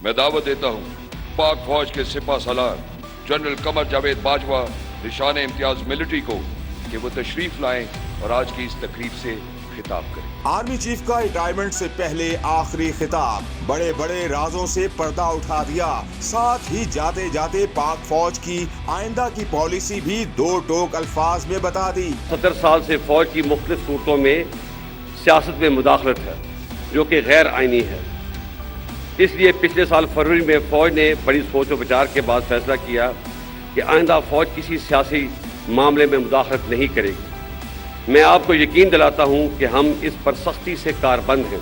मैं दावत देता हूँ पाक फौज के सिपा सालार जनरल कमर जावेद बाजवा निशान इम्तियाज मिलिट्री को कि वो तशरीफ लाएं और आज की इस तकरीब से खिताब करें। आर्मी चीफ का रिटायरमेंट से पहले आखिरी खिताब, बड़े बड़े राजों से पर्दा उठा दिया, साथ ही जाते जाते पाक फौज की आइंदा की पॉलिसी भी दो टोक अल्फाज में बता दी। 70 साल से फौज की मुख्तलिफ सूरतों में सियासत में मुदाखलत है जो कि गैर आइनी है। इसलिए पिछले साल फरवरी में फौज ने बड़ी सोच और विचार के बाद फैसला किया कि आइंदा फौज किसी सियासी मामले में मुदाखलत नहीं करेगी। मैं आपको यकीन दिलाता हूं कि हम इस पर सख्ती से कारबंद हैं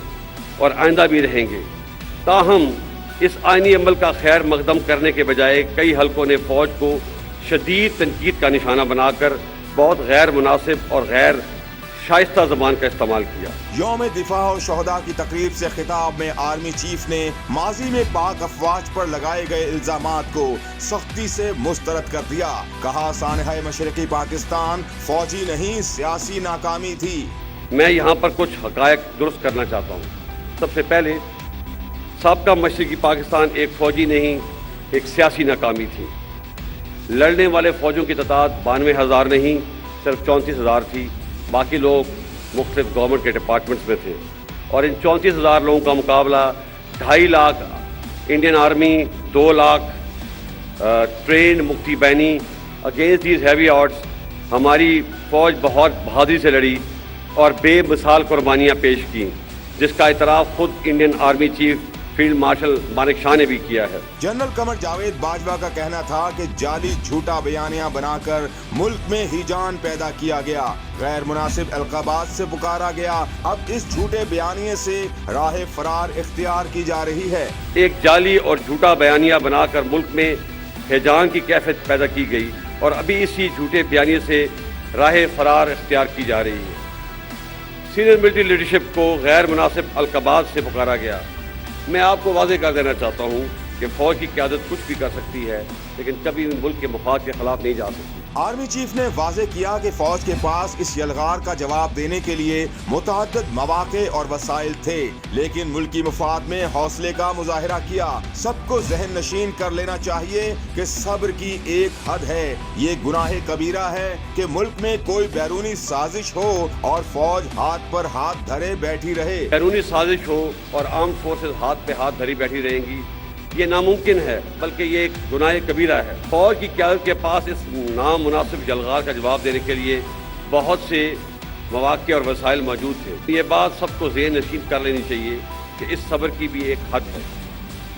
और आइंदा भी रहेंगे। ताहम इस आइनी अमल का खैर मकदम करने के बजाय कई हलकों ने फौज को शदीद तनकीद का निशाना बनाकर बहुत गैर मुनासिब और गैर शाइस्ता ज़बान का इस्तेमाल किया। यौम दिफा और शहदा की तकरीब से खिताब में आर्मी चीफ ने माजी में पाक अफवाज पर लगाए गए इल्जामात को सख्ती से मुस्तरद कर दिया। कहा सानहा मशरकी पाकिस्तान फौजी नहीं सियासी नाकामी थी। मैं यहाँ पर कुछ हकायक दुरुस्त करना चाहता हूँ। सबसे पहले साबका मशरकी पाकिस्तान एक फौजी नहीं एक सियासी नाकामी थी। लड़ने वाले फौजों की तादाद 92,000 नहीं सिर्फ 34,000 थी। बाकी लोग मुख्तलिफ गवर्नमेंट के डिपार्टमेंट्स में थे और इन 34,000 लोगों का मुकाबला 2.5 lakh Indian army, 2 lakh trend मुक्ति बैनी अगेंस्ट दीज हैवी ऑड्स हमारी फौज बहुत बहादुरी से लड़ी और बेमिसाल कुर्बानियाँ पेश की, जिसका इतराफ़ खुद Indian army chief field marshal Manek Shah ने भी किया है। जनरल कमर जावेद बाजवा का कहना था कि जाली झूठा बयानियां बनाकर मुल्क में हिजान पैदा किया गया, गैर मुनासिब अलकाबात से पुकारा गया। अब इस झूठे बयानिए से राह फरार इख्तियार की जा रही है। एक जाली और झूठा बयानिया बनाकर मुल्क में हिजान की कैफियत पैदा की गई और अभी इसी झूठे बयानिए से राह फरार इख्तियार की जा रही है। सीनियर मिलिट्री लीडरशिप को गैर मुनासिब अलकाबात से पुकारा गया। मैं आपको वाज़ेह कर देना चाहता हूँ कि फ़ौज की क़यादत कुछ भी कर सकती है लेकिन कभी मुल्क के मफाद के ख़िलाफ़ नहीं जा सकती। आर्मी चीफ ने वाज़ेह किया कि फौज के पास इस यलगार का जवाब देने के लिए मुतअद्दिद मौक़े और वसाइल थे, लेकिन मुल्की मफाद में हौसले का मुजाहिरा किया। सबको ज़हन नशीन कर लेना चाहिए कि सब्र की एक हद है। ये गुनाह कबीरा है कि मुल्क में कोई बैरूनी साजिश हो और फौज हाथ पर हाथ धरे बैठी रहे। बैरूनी साजिश हो और आर्म्ड फोर्सेस हाथ पे हाथ धरी बैठी रहेंगी, ये नामुमकिन है, बल्कि ये एक गुनाह कबीरा है। फौज की क़यादत के पास इस नामुनासिब जलगार का जवाब देने के लिए बहुत से मौक़े और वसाइल मौजूद थे। ये बात सबको ज़हन नशीन कर लेनी चाहिए कि इस सब्र की भी एक हद है।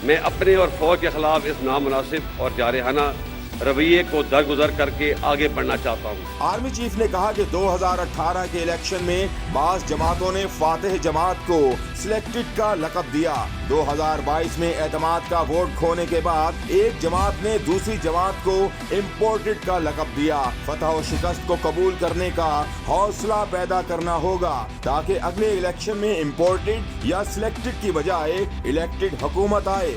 मैं अपने और फौज के ख़िलाफ़ इस नामुनासिब और जारहाना रवैये को दरगुजर करके आगे बढ़ना चाहता हूँ। आर्मी चीफ ने कहा कि 2018 के इलेक्शन में बाज़ जमातों ने फातिह जमात को सिलेक्टेड का लक़ब दिया। 2022 में एतमाद का वोट खोने के बाद एक जमात ने दूसरी जमात को इम्पोर्टेड का लक़ब दिया। फतह और शिकस्त को कबूल करने का हौसला पैदा करना होगा ताकि अगले इलेक्शन में इम्पोर्टेड या सिलेक्टेड की बजाय इलेक्टेड हुकूमत आए।